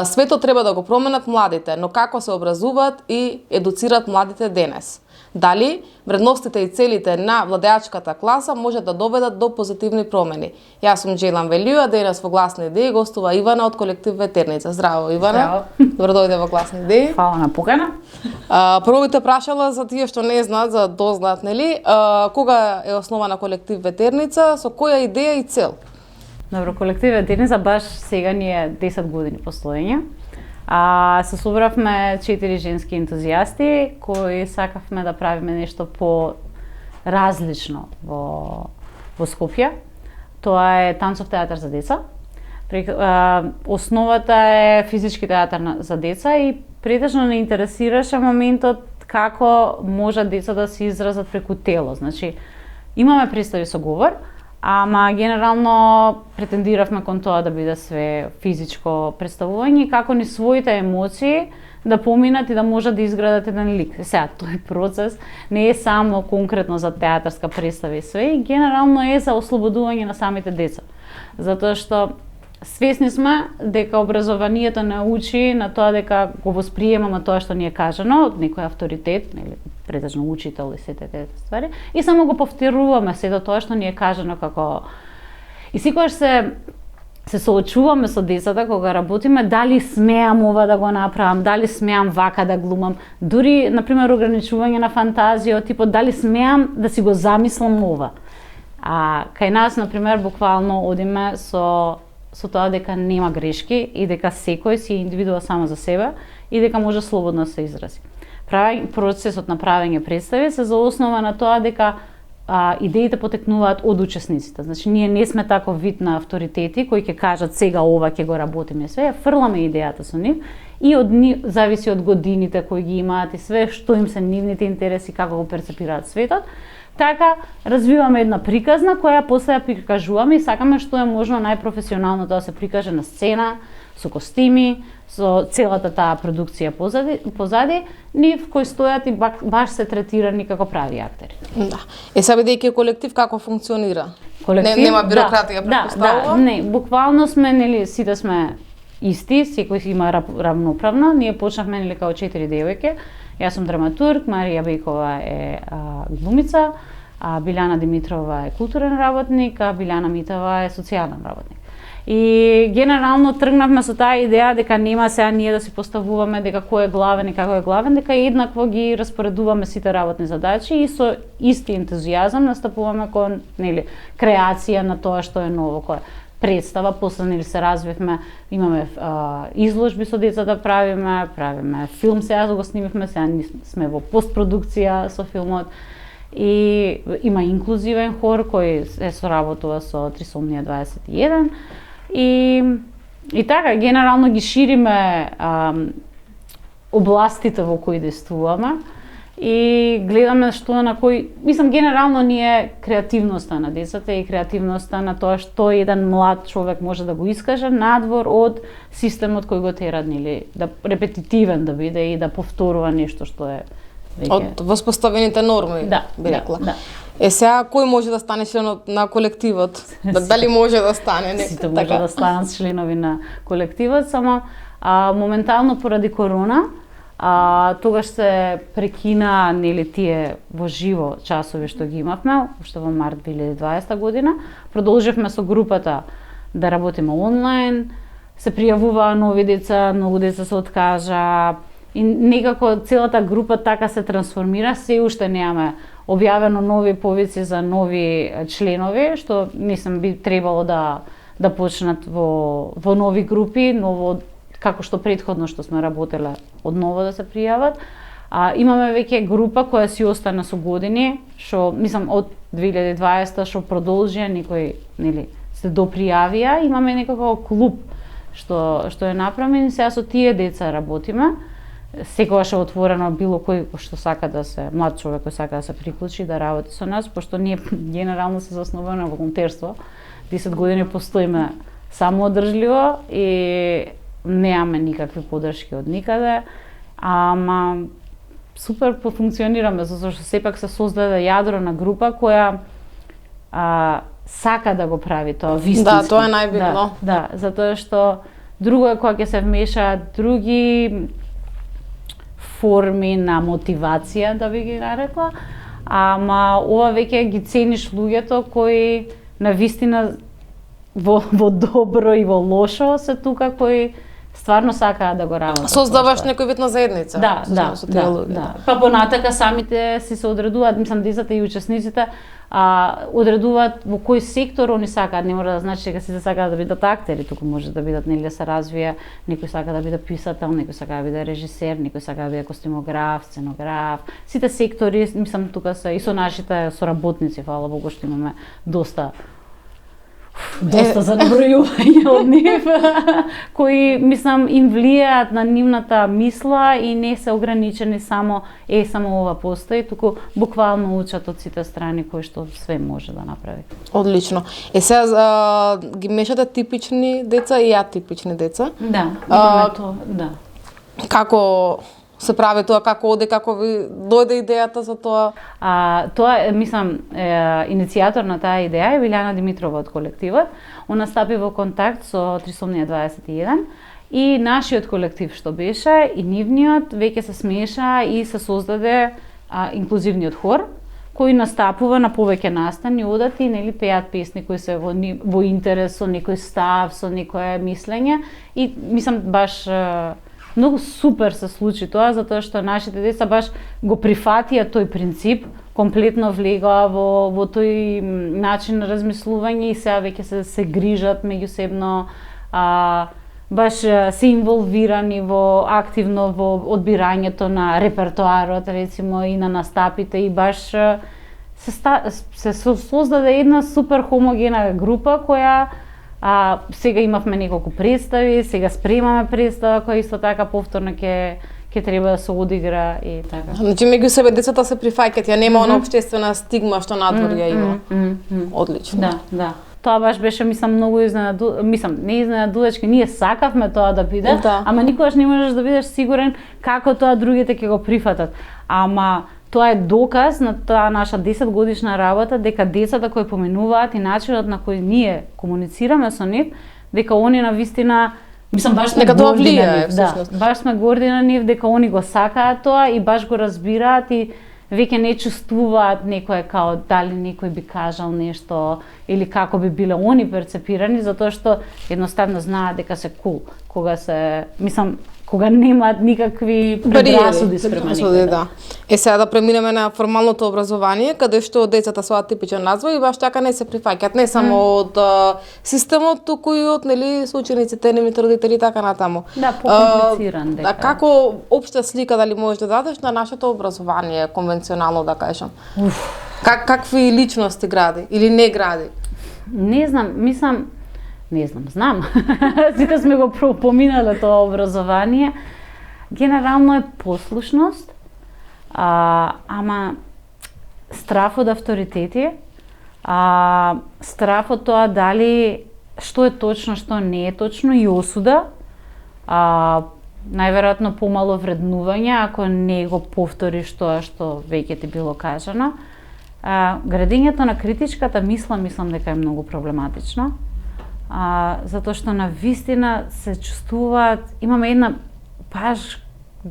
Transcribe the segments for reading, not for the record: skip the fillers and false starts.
Светот треба да го променат младите, но како се образуваат и едуцираат младите денес? Дали вредностите и целите на владеачката класа може да доведат до позитивни промени? Јас сум Джелан Велијуа, денес во Гласни идеи гостува Ивана од колектив Ветерница. Здраво, Ивана. Здраво. Добро дојде во Гласни идеи. Фала на покана. Прво те прашала за тие што не знаат, за дознаат, нели? Кога е основана колектив Ветерница, со која идеја и цел? Добро, колектив Ветерница баш сега ни е 10 години постоење. Се собравме 4 женски ентузијасти кои сакавме да правиме нешто по различно во Скопје. Тоа е танцов театар за деца. Основата е физички театар за деца и претежно не интересираше моментот како можат деца да се изразат преку тело. Значи, имаме представи со говор, ама генерално претендиравме кон тоа да биде све физичко представување и како ни своите емоции да поминат и да можат да изградат еден лик. Сега, тој процес не е само конкретно за театарска представа и све, и генерално е за ослободување на самите деца. Затоа што свесни сме дека образованието не учи на тоа дека го восприемаме тоа што ни е кажано од некој авторитет, нели, претежно учител и сите тези ствари, и само го повторуваме сето тоа што ни е кажано како... И секогаш се соочуваме со децата кога работиме, дали смеам ова да го направам, дали смеам вака да глумам, дури, например, ограничување на фантазија, типот дали смеам да си го замислам ова. Кај нас, например, буквално одиме со тоа дека нема грешки и дека секој си индивидуа само за себе и дека може слободно да се изрази. Процесот на правење представи се за основа на тоа дека идеите потекнуваат од учесниците. Значи, ние не сме таков вид на авторитети кои ќе кажат сега ова ќе го работиме све, фрламе идејата со нив и од нив зависи од годините кои ги имаат и све што им се нивните интереси, како го перцепираат светот. Така, развиваме една приказна која после ја прикажуваме и сакаме што е можно најпрофесионално да се прикаже на сцена, со костими, со целата таа продукција позади, нив кои стојат и баш се третирани како прави актери. Да. Сега бидејќи колектив како функционира? Колектив, нема бирократија, претпоставувам? Не, буквално сме, нели, сите сме исти, секој има равноправно. Ние почнавме, нели, као 4 девојки. Јас сум драматург, Марија Бекова е глумица, Билјана Димитрова е културен работник, а Билјана Митова е социјален работник. И генерално тргнавме со таа идеја дека нема сега ние да си поставуваме дека кој е главен и како е главен, дека еднакво ги распоредуваме сите работни задачи и со исти ентузијазам настапуваме кон, нели, креација на тоа што е ново, кој представа, после нели се развивме, имаме изложби со деца да правиме филм, сега го снимивме, сега сме во постпродукција со филмот. И има инклузивен хор кој се соработува со Трисомнија 21 и така генерално ги шириме областите во кои действуваме и гледаме што на кој, мислам генерално ние креативноста на децата и креативноста на тоа што еден млад човек може да го искаже надвор од системот кој го тера, нели, да репетитивен да биде и да повторува нешто што е од воспоставените норми, би рекла. Да. Сега кој може да стане член на колективот? Дали може да стане некој? Сите може да станат членови на колективот, само моментално поради корона, тогаш се прекина, нели, тие во живо часови што ги имавме, уште во март 2020 година. Продолживме со групата да работиме онлайн, се пријавуваа нови деца, многу деца се откажа, и некако целата група така се трансформира, се уште немаме објавено нови повици за нови членови, што мислам би требало да почнат во нови групи, ново како што претходно што сме работеле одново да се пријават. Имаме веќе група која си остана со години, што мислам од 2020 што продолжија, некои, нели, се допријавија, имаме некако клуб што е направен и сега со тие деца работиме. Секогаш е отворено било кој што сака да се, млад човек кој сака да се приклучи да работи со нас, пошто ние генерално се заснуваме на волонтерство. 10 години постоиме самоодржливо и немаме никакви подршки од никаде, ама супер функционираме, затоа што сепак се создаде јадро на група која сака да го прави тоа вистински. Да, тоа е најбитно. Да, затоа што Друго е кога ќе се вмешаат други форми на мотивација, да би ги нарекла, ама ова веќе ги цениш луѓето кои навистина во добро и во лошо се тука, кои стварно сакаат да го работат. Создаваш некој вид на заедница. Да. Па понатака самите си се одредуваат, мислам децата и учесниците, одредуваат во кој сектор они сакаат, не мора да значи дека сите сакаат да бидат актери, туку може да бидат нели да се развија, некој сака да биде писател, некој сака да биде режисер, некој сака да биде костюмограф, сценограф. Сите сектори, мислам тука се и со нашите соработници, фала Богу што имаме доста за набројување од нив, кои, мислам, им влијаат на нивната мисла и не се ограничени само ова постои, туку буквално учат од сите страни кои што све може да направи. Одлично. Сега ги мешате типични деца и атипични деца. Да, имаме тоа, да. Како се прави тоа, како оде, како ви дојде идејата за тоа? Тоа е, мислам, иницијатор на таа идеја е Вилјана Димитрова од колективот. Она стапи во контакт со Трисомнија 21 и нашиот колектив што беше и нивниот веќе се смеша и се создаде инклузивниот хор кој настапува на повеќе настани, одат и нели пеат песни кои се во интерес со некој став, со некое мислење и мислам баш многу супер се случи тоа, затоа што нашите деца баш го прифатија тој принцип, комплетно влегоа во тој начин на размислување и сега веќе се грижат меѓусебно, баш се инволвирани активно во одбирањето на репертоарот, рецимо и на настапите и баш се создаде една супер хомогена група која сега имавме неколку представи, сега спремаме представа која исто така повторно ќе треба да се одигра и така. Значи меѓу себе децата се прифаќаат, ја нема она општествена стигма што надвор ја има. Одлично. Да. Тоа баш беше, мислам, многу не изненадувачки, ние сакавме тоа да биде, ама никогаш не можеш да бидеш сигурен како тоа другите ќе го прифатат. Ама тоа е доказ на таа наша 10-годишна работа дека децата кои поменуваат и начинот на кој ние комуницираме со нив, дека они навистина, мислам баш сме горди на нив, баш сме горди на нив дека они го сакаат тоа и баш го разбираат и веќе не чувствуваат некое као дали некој би кажал нешто или како би биле они перцепирани, затоа што едноставно знаат дека се кул, кога немаат никакви предрасуди спрема некој. Да. Сега да преминеме на формалното образование, каде што децата со атипичен развој и баш така не се прифаќаат не само од системот, туку и од со учениците, нивните родители и така натаму. Да, покомплициран дека. Како општа слика дали можеш да дадеш на нашето образование конвенционално да кажам? Какви личности гради или не гради? Не знам, знам. Сите сме го поминале тоа образование. Генерално е послушност, ама страф од авторитети, страф од тоа дали што е точно, што не е точно и осуда, најверојатно помало вреднување ако не го повториш тоа што веќе ти било кажано. Градењето на критичката мислам дека е многу проблематично. Затоа што навистина се чувствуваат, имаме една баш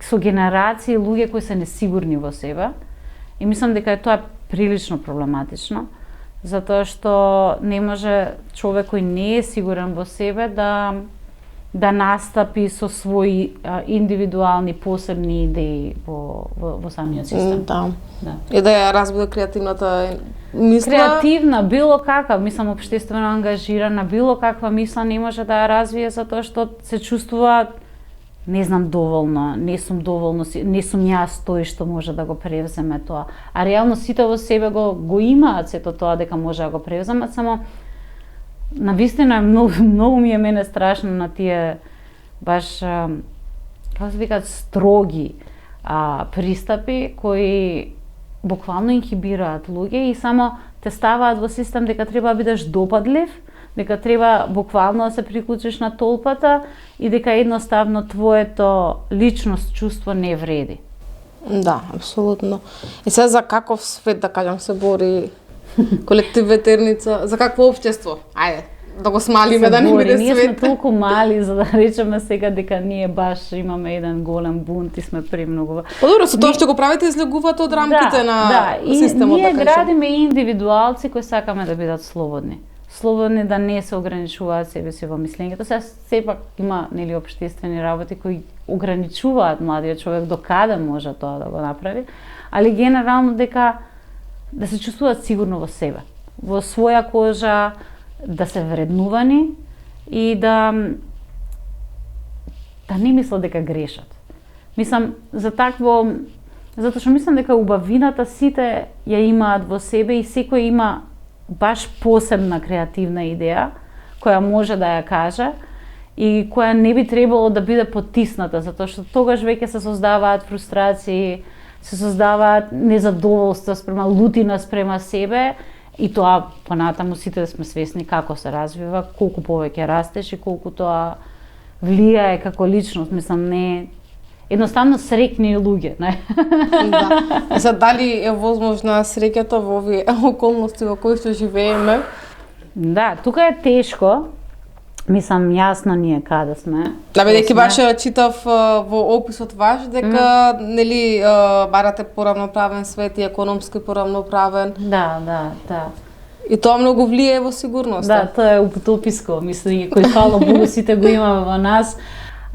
со генерации луѓе кои се несигурни во себе и мислам дека е тоа прилично проблематично, затоа што не може човек кој не е сигурен во себе да настапи со своји индивидуални посебни идеи во самиот систем. Да. И да ја разбуде креативната мисла. Креативна, било каква, мислам, општествено ангажирана, било каква мисла не може да ја развие затоа што се чувствува не знам доволно, не сум јас тој што може да го превземе тоа. А реално сите во себе го имаат сето тоа дека може да го превземат, само навистина многу ми е мене страшно на тие баш како се викаат строги пристапи кои буквално инхибираат луѓе и само те ставаат во систем дека треба да бидеш допадлив, дека треба буквално да се приклучиш на толпата и дека едноставно твоето личност чувство не вреди. Да, апсолутно. И сега за каков свет, да кажам, се бори колектив Ветерница, за какво општество? Ајде, да го смалиме, да не бори. биде Ние сме свет. толку мали за да речеме сега дека ние баш имаме еден голем бунт и сме премногу. Добро, со тоа што го правите излегувате од рамките на и системот, ние да кажем. градиме индивидуалци кои сакаме да бидат слободни. Слободни да не се ограничуваат себе си во мислењето. Сега сепак има нели општествени работи кои ограничуваат младиот човек до каде може тоа да го направи, али генерално дека да се чувствуваат сигурно во себе, во своја кожа, да се вреднувани и да не мислат дека грешат. Мислам за затоа што мислам дека убавината сите ја имаат во себе и секој има баш посебна креативна идеја која може да ја каже и која не би требало да биде потисната, затоа што тогаш веќе се создаваат фрустрации, се создаваат незадоволство спрема лутина спрема себе и тоа понатаму сите да сме свесни како се развива, колку повеќе растеш и колку тоа влијае како личност, мислам не едноставно среќни луѓе, не? Да. И sad, дали е возможна среќата во овие околности во кои што живееме? Да, тука е тешко. Мислам, јасно ние каде сме. Да, бидејќи баш читав во описот ваш дека нели барате поравноправен свет и економски поравноправен. Да. И тоа многу влијае во сигурноста. Да, тоа е утописко мислење кој фала Богу сите го имаме во нас.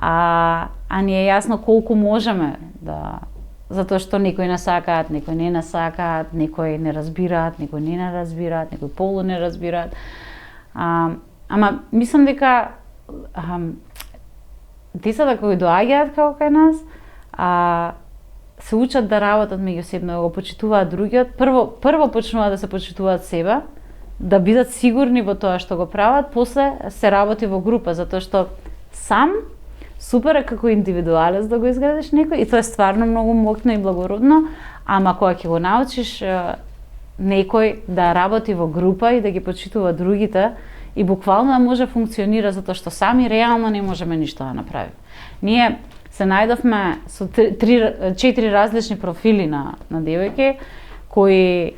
А ни е јасно колку можеме да, затоа што некои не сакаат, некои не сакаат, некои не разбираат, некои не разбираат, некои полу не разбираат. Ама мислам дека децата кои доаѓаат како кај нас, се учат да работат меѓусебно, да го почитуваат другиот. Прво почнуваат да се почитуваат себе, да бидат сигурни во тоа што го прават, после се работи во група, затоа што сам супер е како индивидуалец да го изградиш некој и тоа е стварно многу мокно и благородно, ама кога ќе го научиш некој да работи во група и да ги почитува другите и буквално да може функционира затоа што сами реално не можеме ништо да направиме. Ние се најдовме со 4 различни профили на девојки кои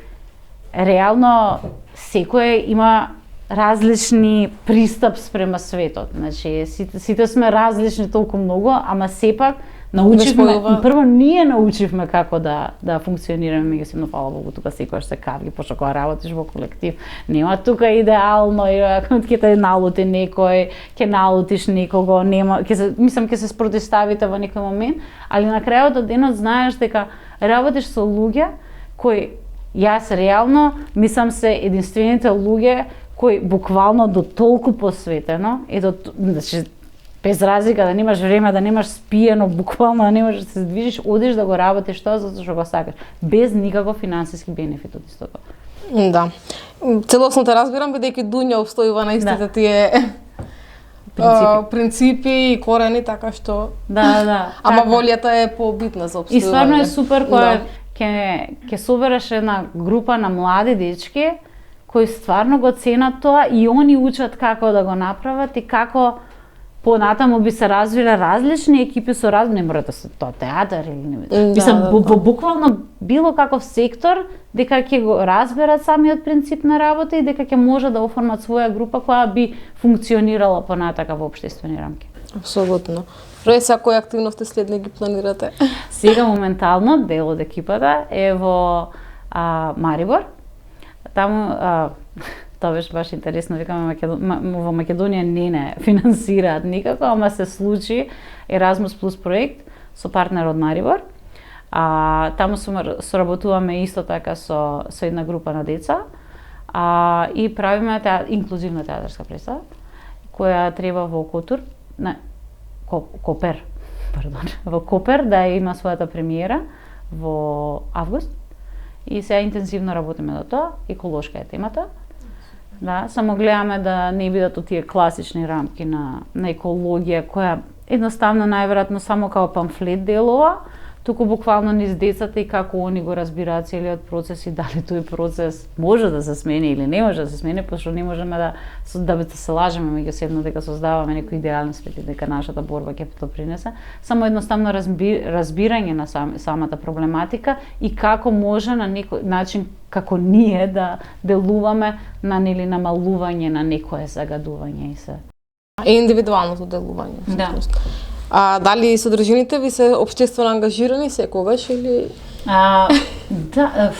реално секој има различни пристап спрема светот. Значи сите сме различни толку многу, ама сепак научивме, прво ние научивме како да функционираме меѓусебно, фала Богу, тука секојаш се кавги, пошто кога работиш во колектив, нема тука идеално, ќе те налути некој, ќе налутиш некого, нема, ќе се спротивставите во некој момент, али на крајот од денот знаеш дека работиш со луѓе кои јас реално мислам се единствените луѓе кои буквално до толку посветено и значи без разлика да немаш време, да немаш спиено, буквално да не можеш да се движиш, одиш да го работиш тоа затоа што го сакаш, без никаков финансиски бенефит од истото. Да. Целосно те разбирам, бидејќи Дуња обстојува на истите тие принципи и корени, така што Да. Ама волјата е побитна за обстојување. И стварно е супер кога ќе собереш една група на млади дечки кои стварно го ценат тоа и они учат како да го направат и како понатаму би се развиле различни екипи со разни, не мора да се тоа театар или не. Мислам, буквално било каков сектор, дека ќе го разберат самиот принцип на работа и дека ќе може да оформат своја група која би функционирала понатака во општествени рамки. Апсолутно. Сега кои активности следни ги планирате? Сега моментално дел од екипата е во Марибор. Таму тоа беше баш интересно, викаме во Македонија не финансираат никако, ама се случи Erasmus Plus проект со партнер од Марибор. Таму соработуваме исто така со една група на деца и правиме инклузивна театарска представа која треба во Копер да има својата премиера во август. И сега интензивно работиме до тоа, еколошка е темата. Да, само гледаме да не бидат од тие класични рамки на екологија која едноставно најверојатно само како памфлет делува, туку буквално низ децата и како они го разбираат целиот процес и дали тој процес може да се смени или не може да се смени, пошто не можеме да се лажеме меѓусебно дека создаваме некој идеален свет и дека нашата борба ќе то принесе. Само едноставно разбирање на самата проблематика и како може на некој начин како ние да делуваме на нели намалување на некое загадување и се. И индивидуалното делување. Да. А дали содржините ви се општествено ангажирани секогаш или да,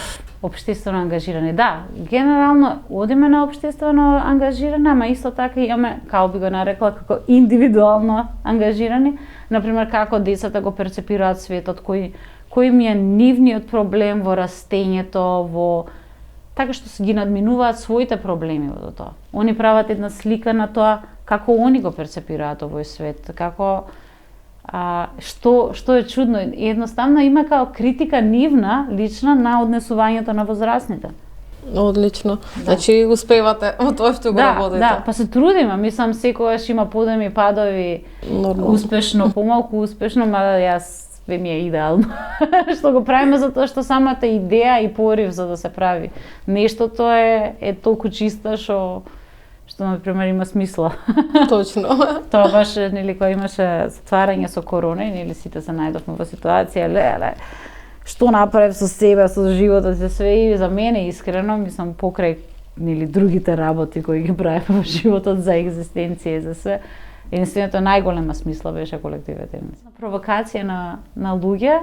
општествено ангажирани. Да, генерално одиме на општествено ангажирани, ама исто така имаме, како би го нарекла, како индивидуално ангажирани, например како децата го перцепираат светот, кој ми е нивниот проблем во растењето, во така што се ги надминуваат своите проблеми во тоа. Они прават една слика на тоа како они го перцепираат овој свет, како што е чудно, едноставно има као критика нивна, лична, на однесувањето на возрастните. Одлично. Да. Значи успевате во тоа што го работите. Да, па се трудиме, мислам секогаш има подеми падови, нормално. Успешно, помалку успешно, мада јас све ми е идеално. Што го правиме затоа што самата идеја и порив за да се прави нештото е толку чиста што на пример има смисла. Точно. Тоа баш нели кога имаше затварање со корона и нели сите се најдовме во ситуација, леле, што направив со себе, со животот, со све, и за мене искрено, мислам покрај нели другите работи кои ги правев во животот за екзистенција и за све, единственото најголема смисла беше колективите. Провокација на луѓе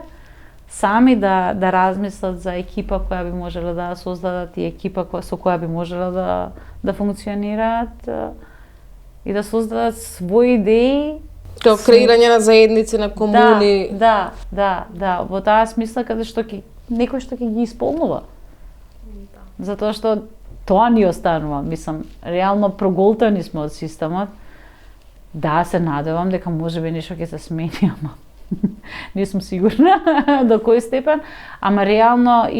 сами да размислат за екипа која би можеле да создадат и екипа со која би можеле да функционираат и да создадат своји идеи. Тоа креирање на заедници, на комуни. Да, во таа смисла каде што некој што ќе ги исполнува. Затоа што тоа ни останува, мислам, реално проголтани сме од системот. Да, се надевам дека можеби нешто ќе се смени, ама не сум сигурна до кој степен, ама реално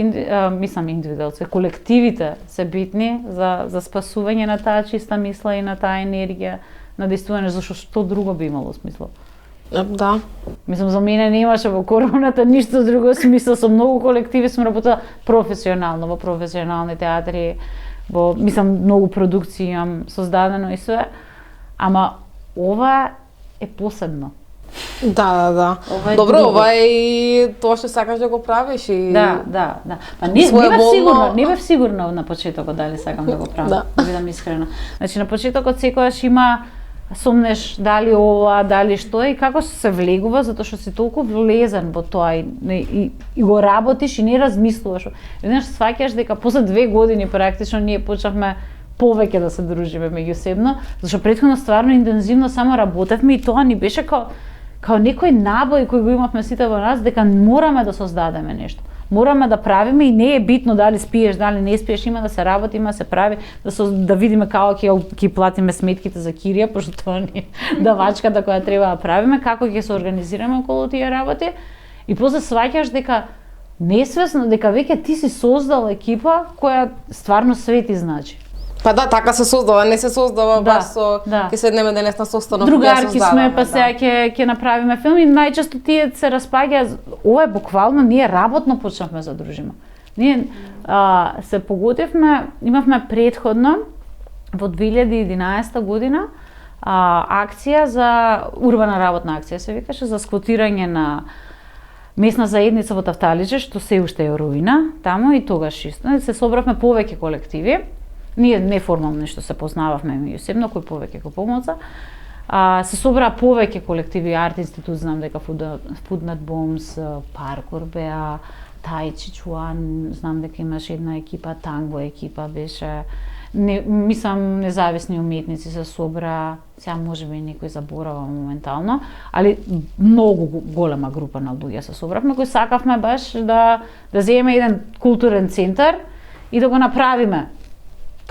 мислам индивидуалци, колективите се битни за спасување на таа чиста мисла и на таа енергија на действување, зашто што друго би имало смисла. Да. Мислам, за мене не имаше во короната ништо друго смисла, со многу колективи сум работела професионално, во професионални театри, мислам, многу продукции имам создадено и све, ама ова е посебно. Да. Добро, ова е и тоа што сакаш да го правиш и Да. Па не бев сигурна на почетокот дали сакам да го правам. Да бидам искрена. Значи на почетокот секогаш има сомнеш дали ова, дали што и како се влегува, затоа што си толку влезен во тоа и го работиш и не размислуваш. Еднаш сваќаш дека после 2 години практично ние почнавме повеќе да се дружиме меѓусебно, зашто претходно стварно интензивно само работевме и тоа ни беше као некој набој кој го имавме сите во нас, дека мораме да создадеме нешто. Мораме да правиме и не е битно дали спиеш, дали не спиеш, има да се работи, има да се прави, да видиме како ќе платиме сметките за кирија, пошто тоа ни давачката која треба да правиме, како ќе се организираме околу тие работи. И после сваќаш дека несвесно дека веќе ти си создал екипа која стварно све ти значи. Па да, така се создава, не се создава баш со ќе седнеме денес на состанок. Другарки сме, па сега ќе направиме филм и најчесто тие се распаѓа, ова е буквално ние работно почнавме да дружиме. Ние се погодивме, имавме претходно во 2011 година акција за урбана работна акција се викаше за сквотирање на местна заедница во Тафталиџе, што се уште е руина таму и тогаш исто се собравме повеќе колективи. Ние неформално што се познававме меѓусебно, кој повеќе кој помоца. Се собраа повеќе колективи, Арт институт, знам дека Food Not Bombs, Паркур беа, Tai Chi Chuan, знам дека имаше една екипа, танго екипа беше. Мислам, независни уметници се собраа, сега можеби некој заборава моментално, али многу голема група на луѓе се собравме, кои сакавме баш да земеме еден културен центар и да го направиме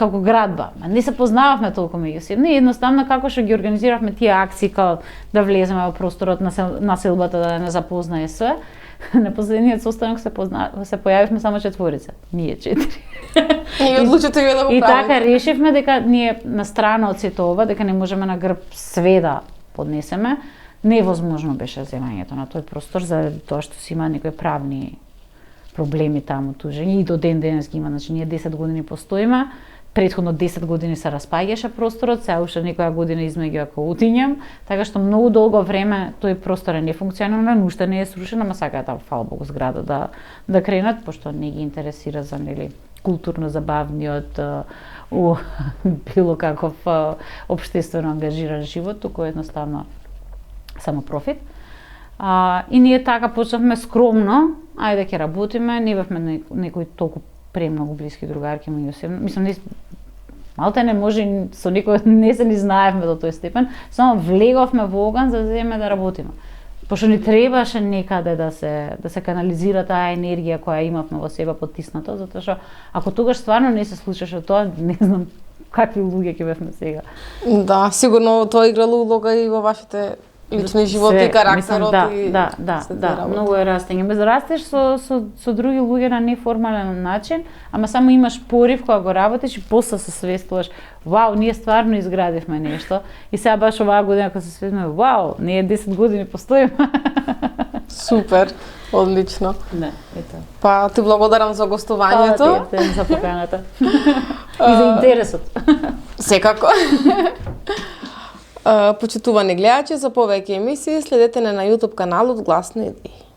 како градба. Не се познававме толку меѓусебно и едноставно како што ги организиравме тие акции како да влеземе во просторот на селбата да не запознае све. На последниот состанок се појавивме само 4, ние 4. И одлучите да го правите. И така решивме дека ние на страна од сето ова, дека не можеме на грб све да поднесеме, невозможно беше земањето на тој простор заради тоа што си има некои правни проблеми таму тужење и до ден денес ги има. Значи ние 10 години постоиме, претходно 10 години се распаѓаше просторот, сега уште некоја година измеѓу ако утињам, така што многу долго време тој простор е нефункционален, уште не е срушен, ама сакаат фала Богу зграда да кренат, пошто не ги интересира за нели културно забавниот у било каков општествено ангажиран живот, туку едноставно само профит. И ние така почнавме скромно, ајде ќе работиме, не бевме некои толку премногу блиски другарки меѓу себе. Мислам, малте не може со никој не се ни знаевме до тој степен, само влеговме во оган за да земеме да работиме. Пошто ни требаше некаде да се канализира таа енергија која имавме во себе потиснато, затоа што ако тогаш стварно не се случеше тоа, не знам какви луѓе ќе бевме сега. Да, сигурно тоа играло улога и во вашите лични животи и карактерот. Да, многу е растење. Без растеш со други луѓе на неформален начин, ама само имаш порив кога го работиш и после се свестуваш, вау, ние стварно изградивме нешто. И сега баш оваа година кога се свестуваме, вау, ние 10 години постоиме. Супер, одлично. Да, ето. Па ти благодарам за гостувањето. Фала ти за поканата. И за интересот. Секако. Почитувани гледачи, за повеќе емисии следете на YouTube каналот Гласно идеи.